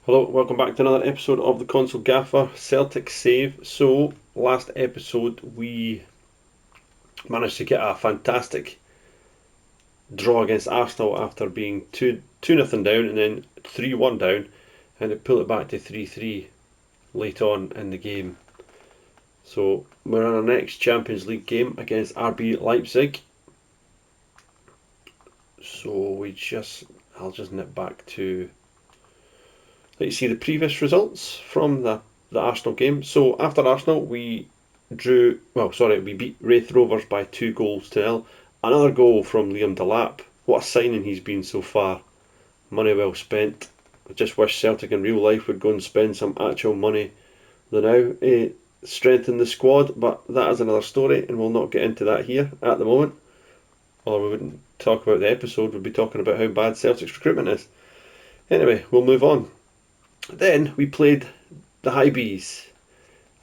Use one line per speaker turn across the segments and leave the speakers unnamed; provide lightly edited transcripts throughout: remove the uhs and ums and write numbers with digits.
Hello, welcome back to another episode of the Console Gaffer Celtic Save. So, last episode we managed to get a fantastic draw against Arsenal after being 2-0 down and then 3-1 down, and it pulled it back to 3-3 late on in the game. So, we're on our next Champions League game against RB Leipzig. So, I'll just nip back to let you see the previous results from the Arsenal game. So after Arsenal, we beat Wraith Rovers by 2-0. Another goal from Liam Delap. What a signing he's been so far. Money well spent. I just wish Celtic in real life would go and spend some actual money now to strengthen the squad, but that is another story and we'll not get into that here at the moment. Or we wouldn't talk about the episode, we'd be talking about how bad Celtic's recruitment is. Anyway, we'll move on. Then we played the High Bees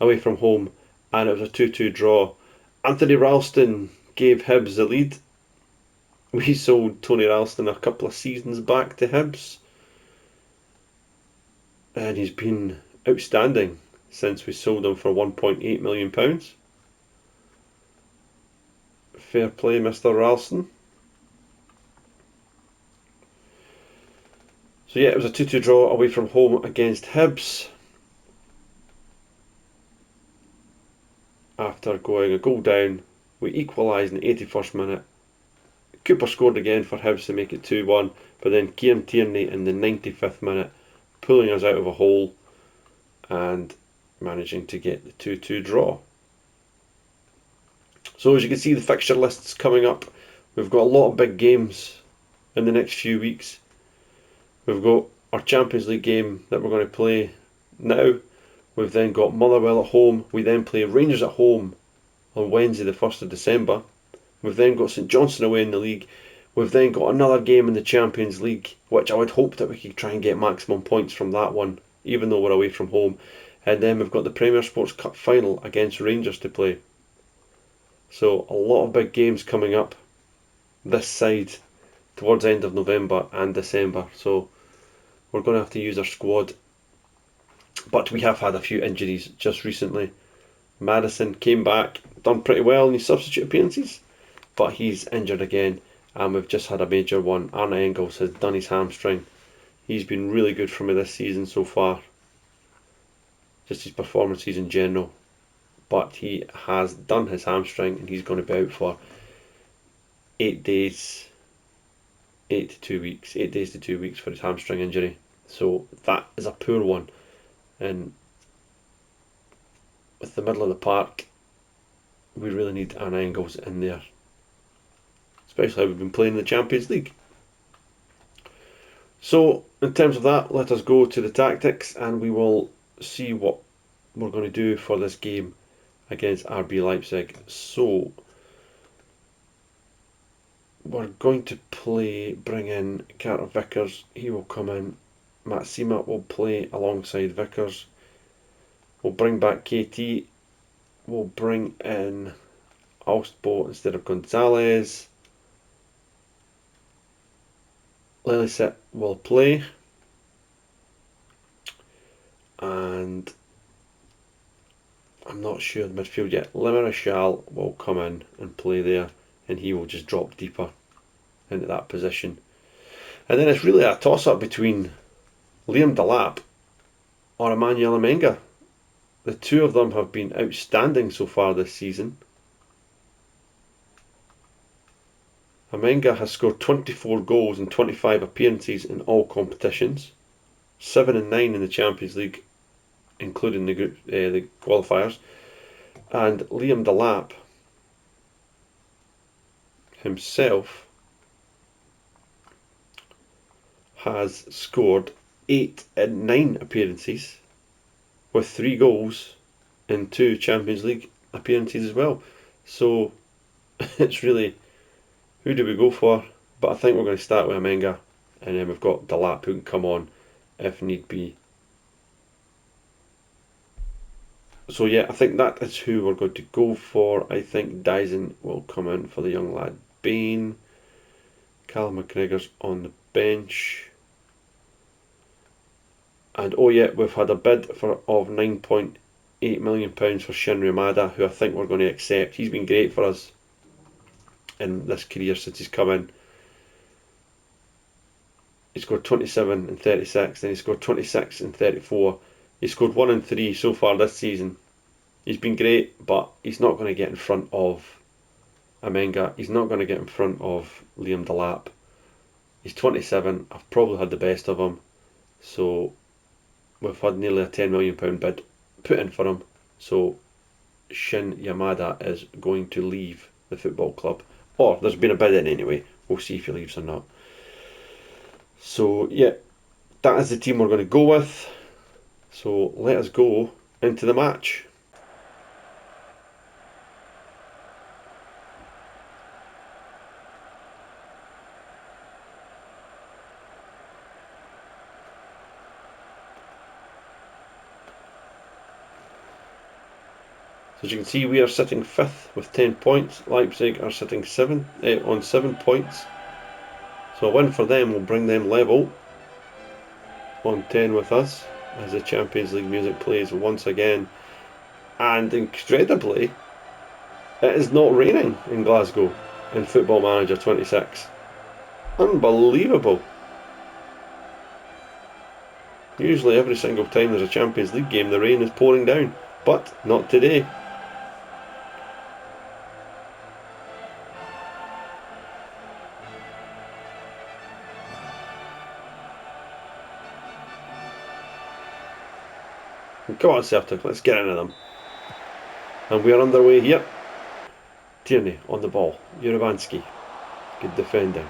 away from home and it was a 2-2 draw. Anthony Ralston gave Hibs the lead. We sold Tony Ralston a couple of seasons back to Hibs and he's been outstanding since we sold him for £1.8 million. Fair play, Mr. Ralston. So yeah, it was a 2-2 draw away from home against Hibs. After going a goal down, we equalised in the 81st minute. Cooper scored again for Hibs to make it 2-1, but then Kieran Tierney in the 95th minute pulling us out of a hole and managing to get the 2-2 draw. So as you can see, the fixture list's coming up. We've got a lot of big games in the next few weeks. We've got our Champions League game that we're going to play now. We've then got Motherwell at home. We then play Rangers at home on Wednesday the 1st of December. We've then got St Johnstone away in the league. We've then got another game in the Champions League, which I would hope that we could try and get maximum points from that one, even though we're away from home. And then we've got the Premier Sports Cup final against Rangers to play. So a lot of big games coming up this side towards the end of November and December. So we're going to have to use our squad. But we have had a few injuries just recently. Madison came back, done pretty well in his substitute appearances, but he's injured again. And we've just had a major one. Arne Engels has done his hamstring. He's been really good for me this season so far. Just his performances in general. But he has done his hamstring and he's going to be out for 8 days. 8 to 2 weeks. 8 days to 2 weeks for his hamstring injury. So that is a poor one. And with the middle of the park, we really need Arne Engels in there. Especially how we've been playing in the Champions League. So, in terms of that, let us go to the tactics and we will see what we're going to do for this game against RB Leipzig. So, we're going to bring in Carter Vickers. He will come in. Matt Seema will play alongside Vickers. We'll bring back KT. We'll bring in Alstbo instead of Gonzalez. Lelicet will play. And I'm not sure the midfield yet. Limarachal will come in and play there, and he will just drop deeper into that position. And then it's really a toss-up between Liam Delap or Emmanuel Amenga. The two of them have been outstanding so far this season. Amenga has scored 24 goals in 25 appearances in all competitions, 7 and 9 in the Champions League, including the qualifiers. And Liam Delap himself has scored 8 and 9 appearances with 3 goals in 2 Champions League appearances as well. So it's really, who do we go for? But I think we're going to start with Amenga, and then we've got Delap who can come on if need be. So yeah, I think that is who we're going to go for. I think Dyson will come in for the young lad Bain. Callum McGregor's on the bench. And oh yeah, we've had a bid of £9.8 million for Shin Yamada, who I think we're going to accept. He's been great for us in this career since he's come in. He scored 27 and 36, then he scored 26 and 34. He scored 1 and 3 so far this season. He's been great, but he's not going to get in front of Amenga. He's not going to get in front of Liam Delap. He's 27. I've probably had the best of him. So we've had nearly a £10 million bid put in for him. So Shin Yamada is going to leave the football club. Or there's been a bid in anyway. We'll see if he leaves or not. So yeah, that is the team we're going to go with. So let us go into the match. As you can see, we are sitting 5th with 10 points. Leipzig are sitting on 7 points. So a win for them will bring them level on 10 with us as the Champions League music plays once again. And incredibly, it is not raining in Glasgow in Football Manager 26. Unbelievable. Usually every single time there's a Champions League game, the rain is pouring down. But not today. Come on Celtic, let's get into them. And we are underway here. Tierney on the ball. Urabanski. Good defending.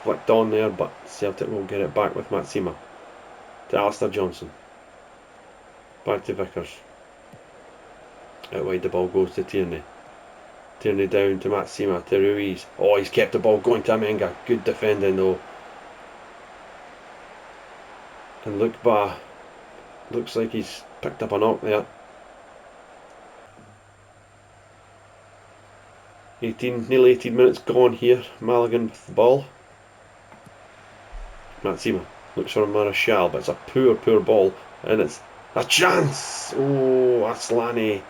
Flicked on there, but Celtic will get it back with Matsima. To Alistair Johnson. Back to Vickers. Out wide the ball goes to Tierney. Tierney down to Matsima, to Ruiz. Oh, he's kept the ball going to Amenga. Good defending though. And look back. Looks like he's picked up a knock there. 18, nearly 18 minutes gone here. Maligan with the ball. Matsima looks for Martial, but it's a poor ball. And it's a chance! Oh, Aslani.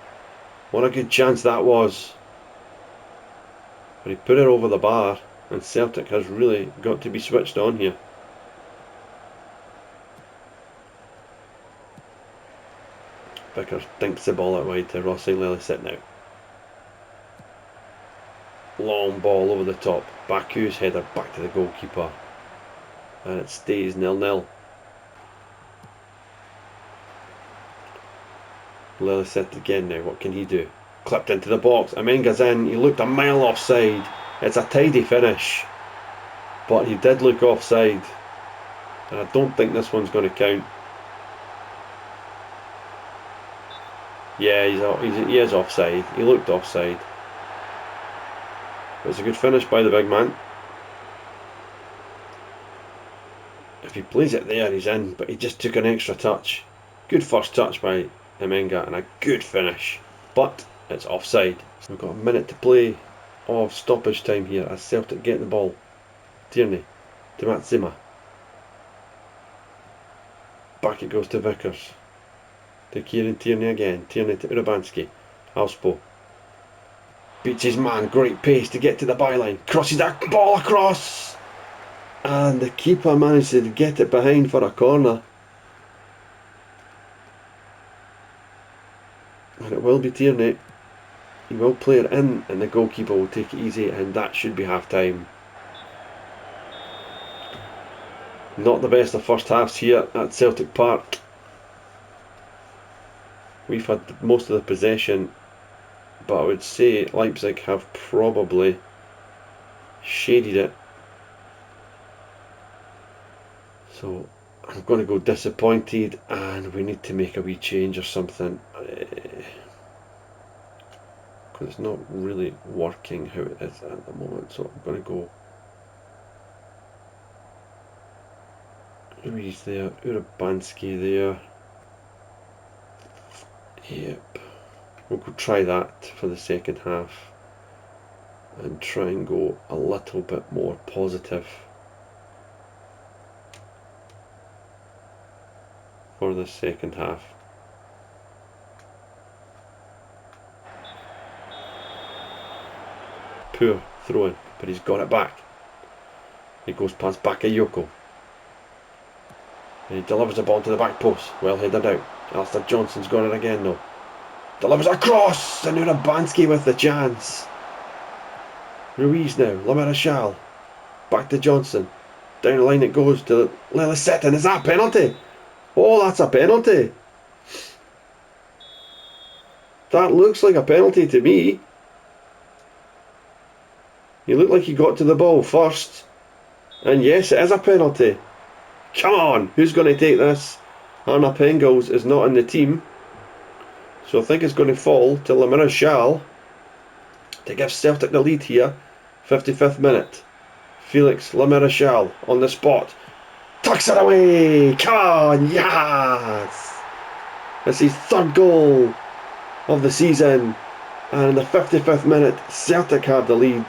What a good chance that was. But he put it over the bar, and Celtic has really got to be switched on here. Vickers dinks the ball out wide to Rossi Lelicet now. Long ball over the top. Baku's header back to the goalkeeper. And it stays 0-0. Lelicet again now. What can he do? Clipped into the box. Amenga's in. He looked a mile offside. It's a tidy finish. But he did look offside. And I don't think this one's going to count. Yeah, he is offside. He looked offside. It was a good finish by the big man. If he plays it there, he's in, but he just took an extra touch. Good first touch by Amenga and a good finish, but it's offside. So we've got a minute to play of stoppage time here as Celtic get the ball. Tierney to Matsima. Back it goes to Vickers. To Kieran Tierney again. Tierney to Urabanski. Alspo. Beats his man. Great pace to get to the byline. Crosses that ball across. And the keeper managed to get it behind for a corner. And it will be Tierney. He will play it in and the goalkeeper will take it easy, and that should be half time. Not the best of first halves here at Celtic Park. We've had most of the possession, but I would say Leipzig have probably shaded it. So I'm going to go disappointed, and we need to make a wee change or something. Because it's not really working how it is at the moment. So I'm going to go Ruiz there, Urabanski there. Yep. We'll go try that for the second half and try and go a little bit more positive. for the second half. Poor throw-in, but he's got it back. He goes past Bakayoko. And he delivers the ball to the back post. Well headed out. Alistair Johnson's got it again though. Delivers across, and Urabanski with the chance. Ruiz now, La Marechal. Back to Johnson. Down the line it goes to Lelisette, and is that a penalty? Oh, that's a penalty. That looks like a penalty to me. He looked like he got to the ball first. And yes, it is a penalty. Come on, who's going to take this? Arna Pengels is not in the team. So I think it's going to fall to La Marechal to give Celtic the lead here. 55th minute. Felix La Marechal on the spot. Tucks it away. Come on, yes! It's his third goal of the season. And in the 55th minute, Celtic have the lead.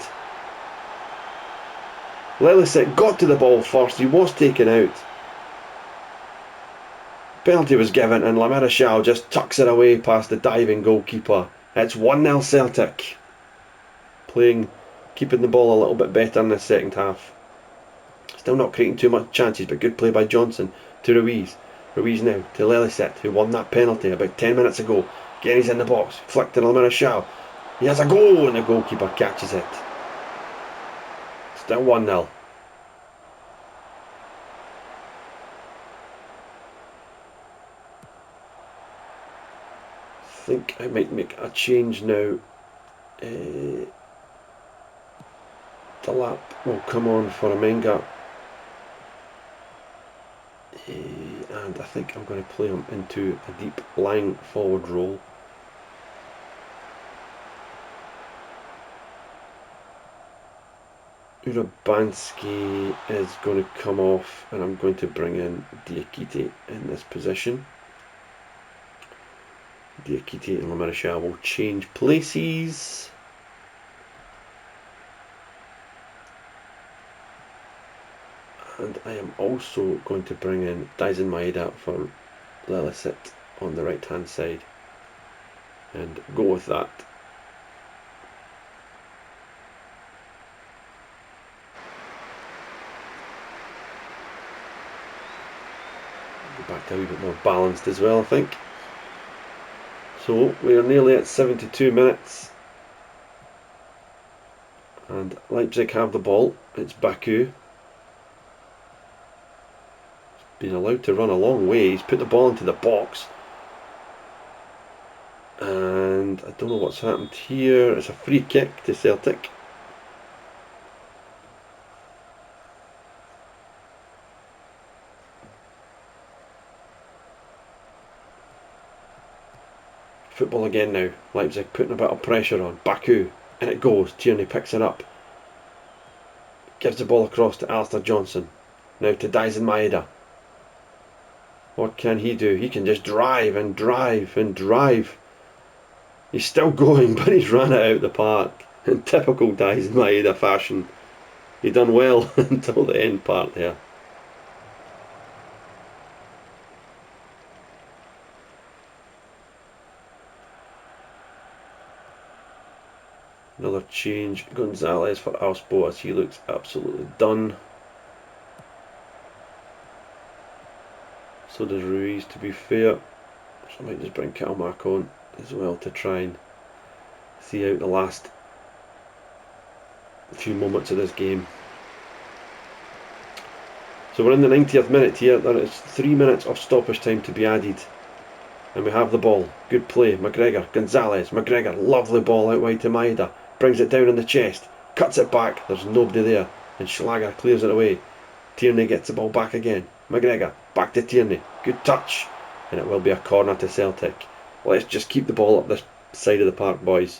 Lelisette got to the ball first. He was taken out. Penalty was given, and La Marechal just tucks it away past the diving goalkeeper. It's 1-0 Celtic. Keeping the ball a little bit better in the second half. Still not creating too much chances, but good play by Johnson to Ruiz. Ruiz now to Lelisette, who won that penalty about 10 minutes ago. Again, he's in the box. Flicked to La Marechal. He has a goal, and the goalkeeper catches it. Still 1-0. I think I might make a change now. Delap will come on for a Menga. And I think I'm going to play him into a deep lying forward role. Urabanski is going to come off, and I'm going to bring in Diakite in this position. Diakite and La Marechal will change places. And I am also going to bring in Daisen Maeda for Lelisette on the right hand side and go with that. Go back to a wee bit more balanced as well, I think. So we are nearly at 72 minutes. And Leipzig have the ball. It's Baku. Been allowed to run a long way. He's put the ball into the box, and I don't know what's happened here. It's a free kick to Celtic. Football again now. Leipzig putting a bit of pressure on. Baku, and it goes. Tierney picks it up, gives the ball across to Alistair Johnson. Now to Daisen Maeda. What can he do? He can just drive and drive and drive. He's still going, but he's ran it out the park. In typical Daisen Maeda fashion. He done well until the end part there. Another change. Gonzalez for Alspo as he looks absolutely done. So does Ruiz, to be fair. So I might just bring Kalmark on as well to try and see out the last few moments of this game. So we're in the 90th minute here. There is 3 minutes of stoppage time to be added. And we have the ball. Good play. McGregor, Gonzalez, McGregor, lovely ball out wide to Maeda. Brings it down in the chest. Cuts it back. There's nobody there. And Schlager clears it away. Tierney gets the ball back again. McGregor, back to Tierney. Good touch. And it will be a corner to Celtic. Let's just keep the ball up this side of the park, boys.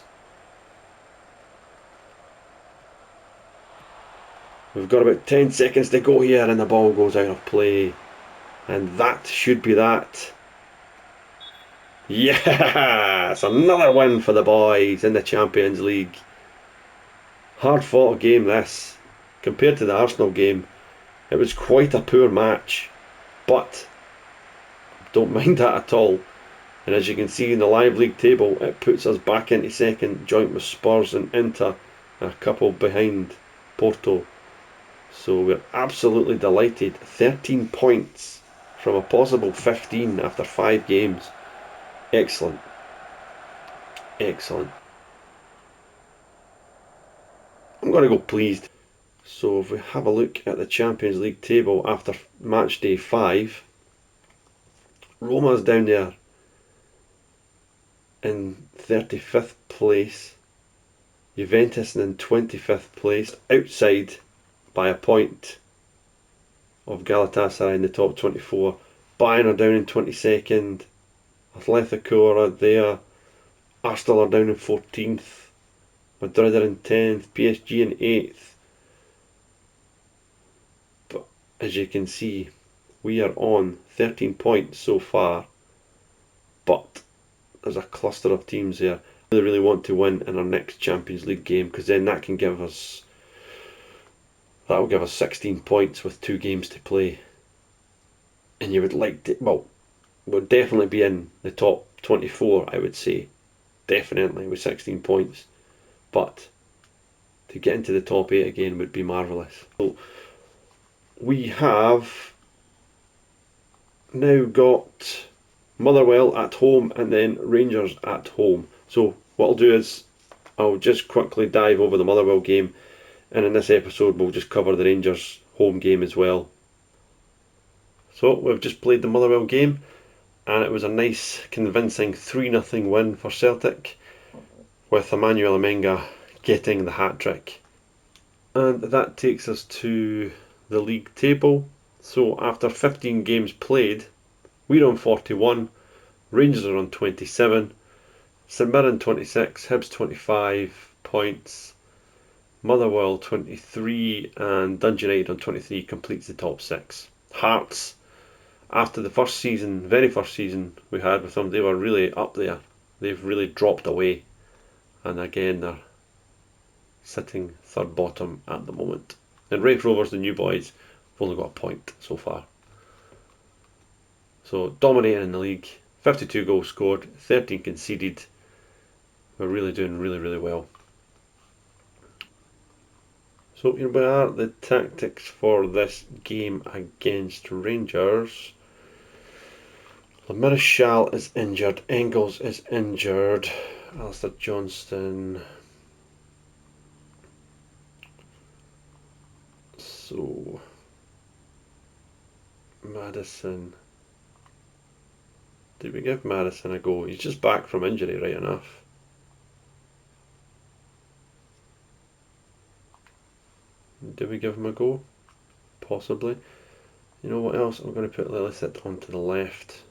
We've got about 10 seconds to go here, and the ball goes out of play. And that should be that. Yes! Another win for the boys in the Champions League. Hard fought game this. Compared to the Arsenal game, it was quite a poor match. But I'm Don't mind that at all. And as you can see in the live league table, it puts us back into second, joint with Spurs and Inter, a couple behind Porto. So we're absolutely delighted. 13 points from a possible 15 after 5 games. Excellent. Excellent. I'm going to go pleased. So if we have a look at the Champions League table after match day 5, Roma's down there in 35th place, Juventus in 25th place, outside by a point of Galatasaray in the top 24. Bayern are down in 22nd, Atletico are there, Arsenal are down in 14th, Madrid are in 10th, PSG in 8th. But as you can see, we are on 13 points so far, but there's a cluster of teams there. Really, really want to win in our next Champions League game, because then that will give us 16 points with 2 games to play. And you would like to, well, we'll definitely be in the top 24, I would say. Definitely with 16 points. But to get into the top 8 again would be marvellous. So we have now got Motherwell at home and then Rangers at home. So what I'll do is I'll just quickly dive over the Motherwell game, and in this episode we'll just cover the Rangers home game as well. So we've just played the Motherwell game, and it was a nice convincing 3-0 win for Celtic, with Emmanuel Amenga getting the hat-trick. And that takes us to the league table. So after 15 games played, we're on 41, Rangers are on 27, St Mirren 26, Hibs 25 points, Motherwell 23, and Dundee United on 23 completes the top 6. Hearts, after the very first season we had with them, they were really up there. They've really dropped away, and again they're sitting third bottom at the moment. And Raith Rovers, the new boys, have only got a point so far. So dominating in the league, 52 goals scored, 13 conceded. We're really doing really, really well. So here we are, the tactics for this game against Rangers. Marshall is injured, Engels is injured, Alistair Johnston. So Madison. Did we give Madison a go? He's just back from injury, right enough. Did we give him a go? Possibly. You know what else? I'm going to put Lillicet onto the left.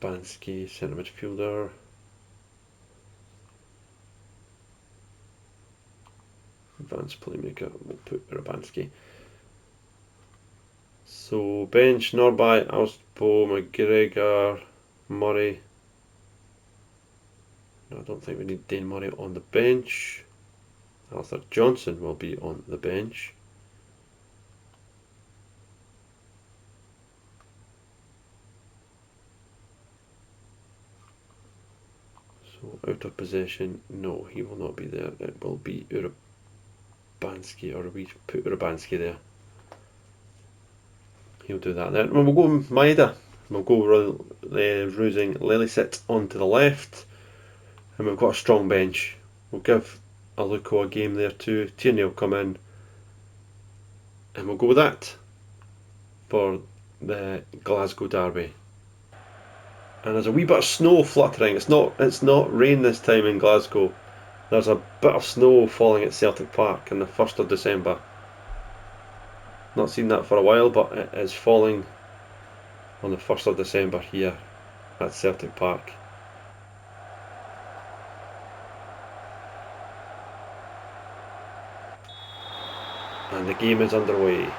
Urbanski, centre midfielder. Advanced playmaker, we'll put Urbanski. So bench, Norby, Alspo, McGregor, Murray. No, I don't think we need Dane Murray on the bench. Arthur Johnson will be on the bench. So out of possession, no, he will not be there. It will be Urbanski, or we put Urbanski there. He'll do that then. We'll go Maeda. We'll go Rusing Lillicet onto the left. And we've got a strong bench. We'll give Aluko a game there too. Tierney will come in. And we'll go with that for the Glasgow derby. And there's a wee bit of snow fluttering. It's not rain this time in Glasgow. There's a bit of snow falling at Celtic Park on the 1st of December. Not seen that for a while, but it is falling on the 1st of December here at Celtic Park. And the game is underway.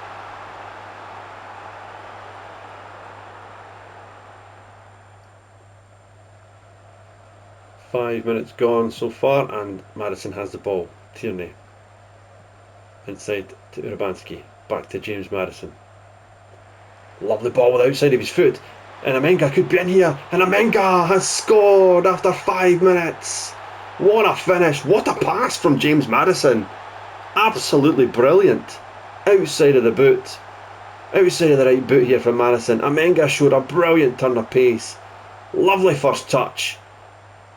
5 minutes gone so far, and Madison has the ball. Tierney inside to Urabanski, back to James Madison. Lovely ball with the outside of his foot, and Amenga could be in here, and Amenga has scored after 5 minutes. What a finish, what a pass from James Madison. Absolutely brilliant. Outside of the boot, outside of the right boot here from Madison. Amenga showed a brilliant turn of pace. Lovely first touch.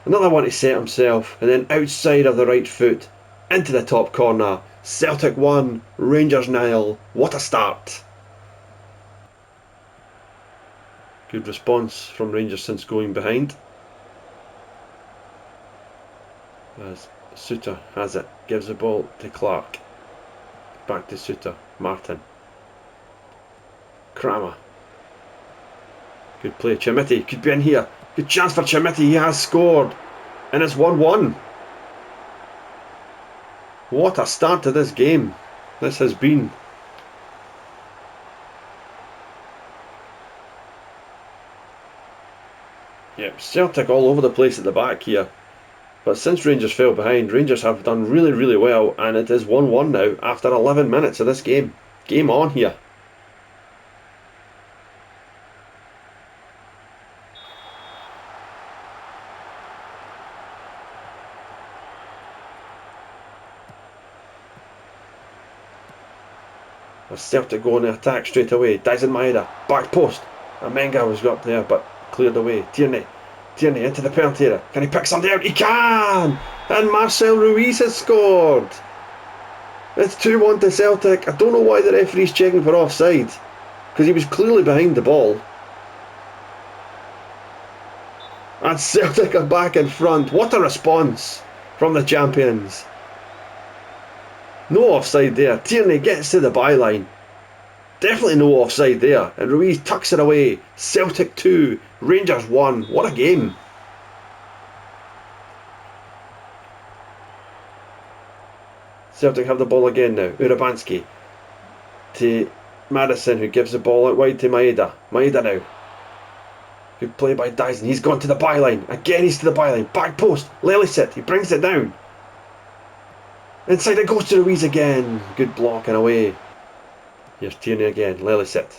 Another one to set himself, and then outside of the right foot, into the top corner. Celtic 1, Rangers 0. What a start. Good response from Rangers since going behind. As Suter has it, gives the ball to Clark. Back to Suter, Martin. Kramer. Good play, Chimiti could be in here. Good chance for Chimiti, he has scored. And it's 1-1. What a start to this game this has been. Yep, Celtic all over the place at the back here. But since Rangers fell behind, Rangers have done really, really well. And it is 1-1 now after 11 minutes of this game. Game on here. Celtic go on the attack straight away. Dyson Maeda, back post. Amenga was up there but cleared away. Tierney into the penalty area. Can he pick something out? He can! And Marcel Ruiz has scored. It's 2-1 to Celtic. I don't know why the referee's checking for offside, because he was clearly behind the ball. And Celtic are back in front. What a response from the champions. No offside there. Tierney gets to the byline. Definitely no offside there. And Ruiz tucks it away. Celtic 2, Rangers 1. What a game. Celtic have the ball again now. Urabanski to Madison, who gives the ball out wide to Maeda. Maeda now. Good play by Dyson. He's gone to the byline. Again he's to the byline. Back post. Lelisit. He brings it down. Inside it goes to Ruiz again. Good block and away. Here's Tierney again. Lelisit.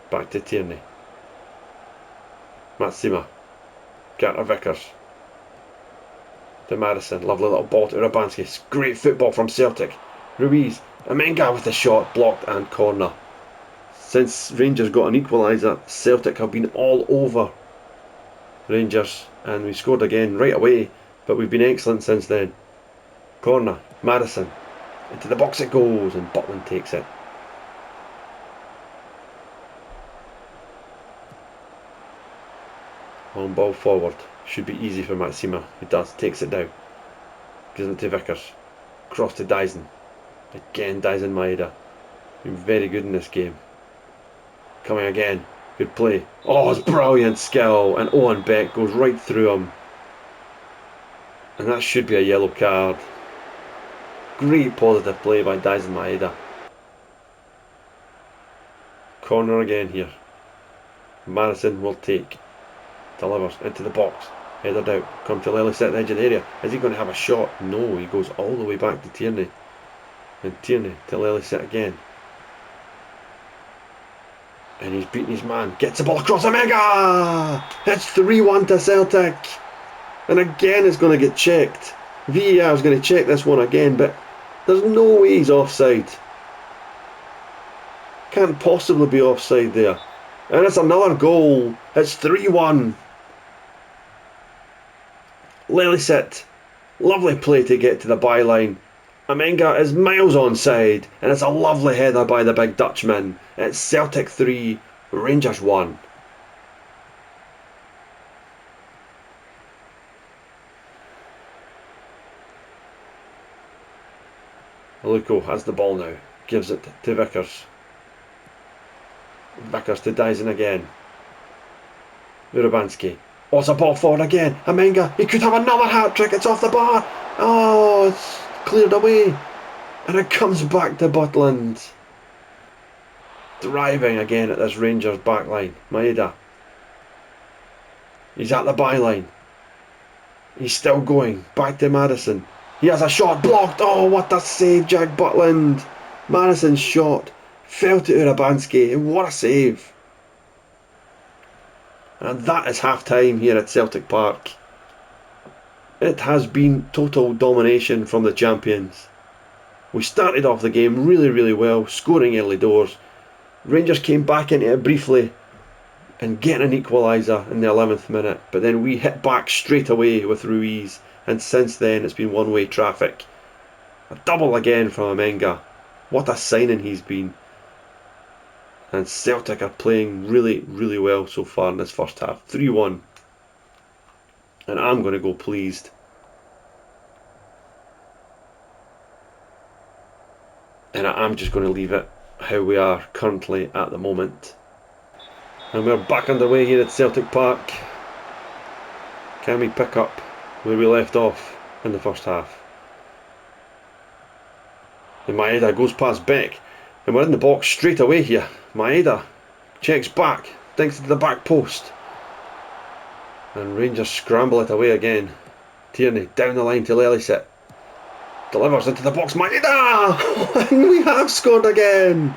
Back to Tierney. Matsima. Carter Vickers. To Madison. Lovely little ball to Urabanski. Great football from Celtic. Ruiz. Amenga with the shot. Blocked and corner. Since Rangers got an equaliser, Celtic have been all over Rangers. And we scored again right away. But we've been excellent since then. Corner, Madison, into the box it goes, and Butland takes it. Long ball forward, should be easy for Matsima, who does, takes it down. Gives it to Vickers, cross to Dyson. Again Dyson Maeda, been very good in this game. Coming again, good play. Oh, it's brilliant skill, and Owen Beck goes right through him. And that should be a yellow card. Great positive play by Dyson Maeda. Corner again here. Madison will take. Delivers into the box. Headed out. Come to Lelisit at the edge of the area. Is he going to have a shot? No, he goes all the way back to Tierney. And Tierney to Lelisit again. And he's beaten his man. Gets the ball across. Amenga! It's 3-1 to Celtic. And again it's going to get checked. VAR is going to check this one again, but there's no way he's offside. Can't possibly be offside there. And it's another goal. It's 3-1. Lelisit. Lovely play to get to the byline. Amenga is miles onside, and it's a lovely header by the big Dutchman. It's Celtic 3, Rangers 1. Aluko has the ball now, gives it to Vickers. Vickers to Dyson again. Urabanski. Oh, it's a ball forward again. Amenga, he could have another hat-trick, it's off the bar. Oh, it's cleared away. And it comes back to Butland. Driving again at this Rangers backline. Maeda. He's at the byline. He's still going. Back to Madison. He has a shot blocked. Oh, what a save, Jack Butland. Madison's shot fell to Urabanski, and what a save. And that is half time here at Celtic Park. It has been total domination from the champions. We started off the game really well, scoring early doors. Rangers came back into it briefly and getting an equaliser in the 11th minute, but then we hit back straight away with Ruiz, and since then it's been one-way traffic. A double again from Amenga. What a signing he's been. And Celtic are playing really well so far in this first half. 3-1. And I'm going to go pleased. And I'm just going to leave it how we are currently at the moment. And we're back underway here at Celtic Park. Can we pick up where we left off in the first half? And Maeda goes past Beck. And we're in the box straight away here. Maeda checks back, dinks into the back post. And Rangers scramble it away again. Tierney down the line to Lelicet. Delivers into the box. Maeda! And we have scored again.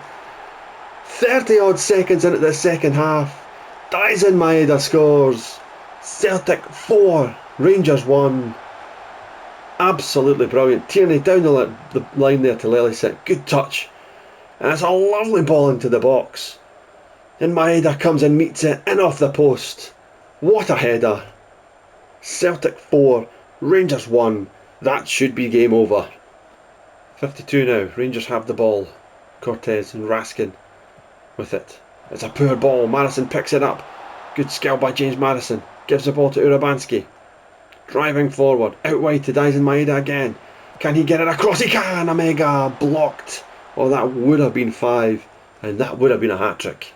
30 odd seconds into the second half. Daisen Maeda scores. Celtic 4, Rangers 1. Absolutely brilliant. Tierney down the line there to Lelicet. Good touch. And it's a lovely ball into the box. And Maeda comes and meets it in off the post. What a header. Celtic 4, Rangers 1. That should be game over. 52 now. Rangers have the ball. Cortez and Raskin with it. It's a poor ball. Madison picks it up. Good skill by James Madison. Gives the ball to Urabanski. Driving forward. Out wide to Daisen Maeda again. Can he get it across? He can. Omega blocked. Oh, that would have been 5. And that would have been a hat-trick.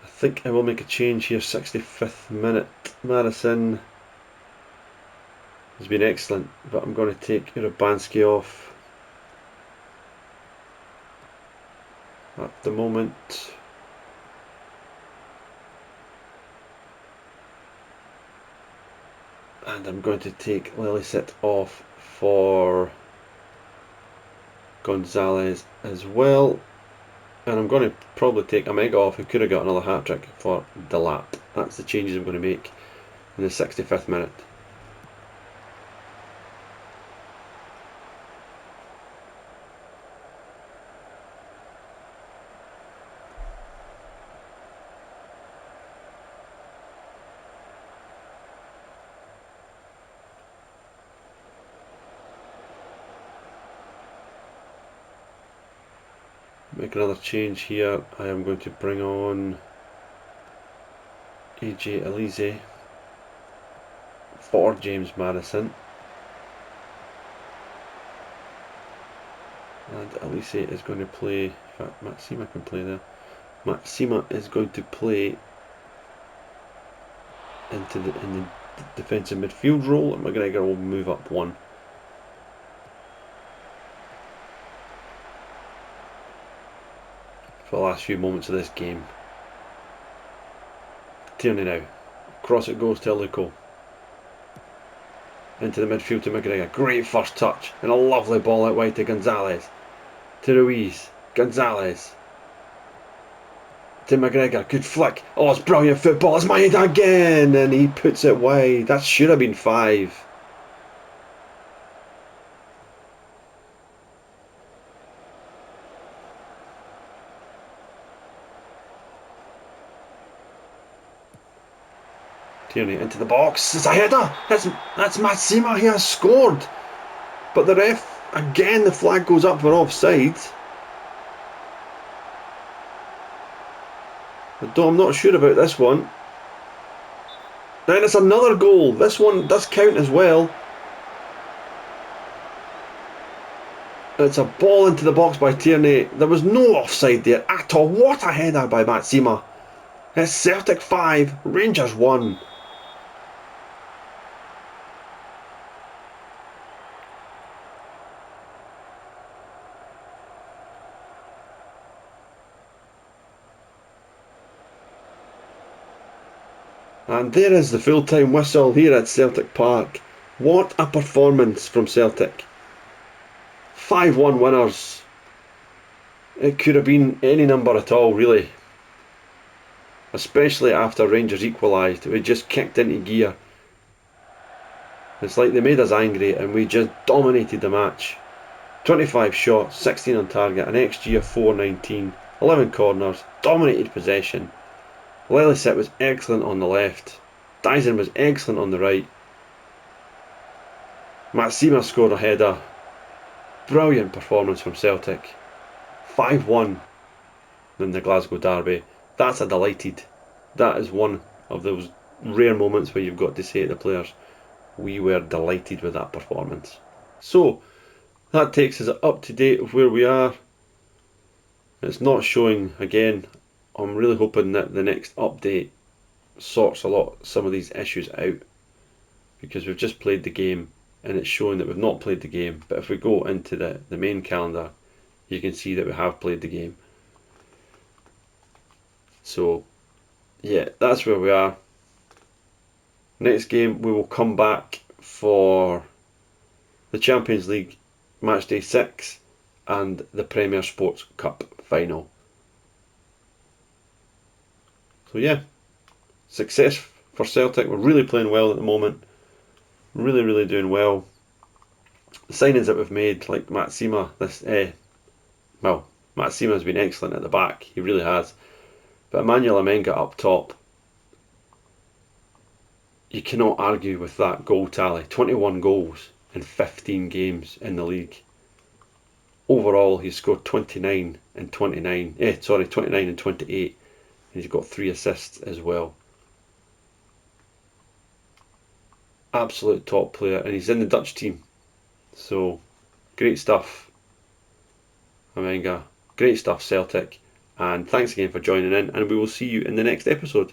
I think I will make a change here. 65th minute. Madison has been excellent, but I'm going to take Urabanski off at the moment. And I'm going to take Lelicet off for Gonzalez as well. And I'm going to probably take Omega off, who could have got another hat-trick, for Delap. That's the changes I'm going to make in the 65th minute. Make another change here. I am going to bring on AJ Elise for James Madison. And Elise is going to play, in fact Maxima can play there. Maxima is going to play in the defensive midfield role, and McGregor will move up one. For the last few moments of this game. Tierney now. Across it goes to Luco. Into the midfield to McGregor. Great first touch. And a lovely ball out wide to Gonzalez. To Ruiz. Gonzalez. To McGregor. Good flick. Oh, it's brilliant football. It's Maeda again. And he puts it wide. That should have been 5. Tierney into the box. It's a header. That's Maxima. He has scored. But the ref, again, the flag goes up for offside. Although I'm not sure about this one. Then it's another goal. This one does count as well. It's a ball into the box by Tierney. There was no offside there at all. What a header by Matsima. It's Celtic 5, Rangers 1. And there is the full-time whistle here at Celtic Park. What a performance from Celtic. 5-1 winners. It could have been any number at all, really. Especially after Rangers equalised. We just kicked into gear. It's like they made us angry and we just dominated the match. 25 shots, 16 on target, an XG of 419, 11 corners, dominated possession. Lelisett was excellent on the left. Dyson was excellent on the right. Matsima scored a header. Brilliant performance from Celtic. 5-1 in the Glasgow derby. That's a delighted. That is one of those rare moments where you've got to say to the players, we were delighted with that performance. So, that takes us up to date of where we are. It's not showing again. I'm really hoping that the next update sorts some of these issues out, because we've just played the game and it's showing that we've not played the game. But if we go into the main calendar, you can see that we have played the game. So yeah, that's where we are. Next game we will come back for the Champions League match day 6 and the Premier Sports Cup final. So yeah, success for Celtic. We're really playing well at the moment. Really doing well. The signings that we've made, like Matsima, Matsima's been excellent at the back. He really has. But Emmanuel Amenga up top, you cannot argue with that goal tally. 21 goals in 15 games in the league. Overall, he's scored 29 and 28. And he's got 3 assists as well. Absolute top player, and he's in the Dutch team. So, great stuff, Amenga. Great stuff, Celtic. And thanks again for joining in, and we will see you in the next episode.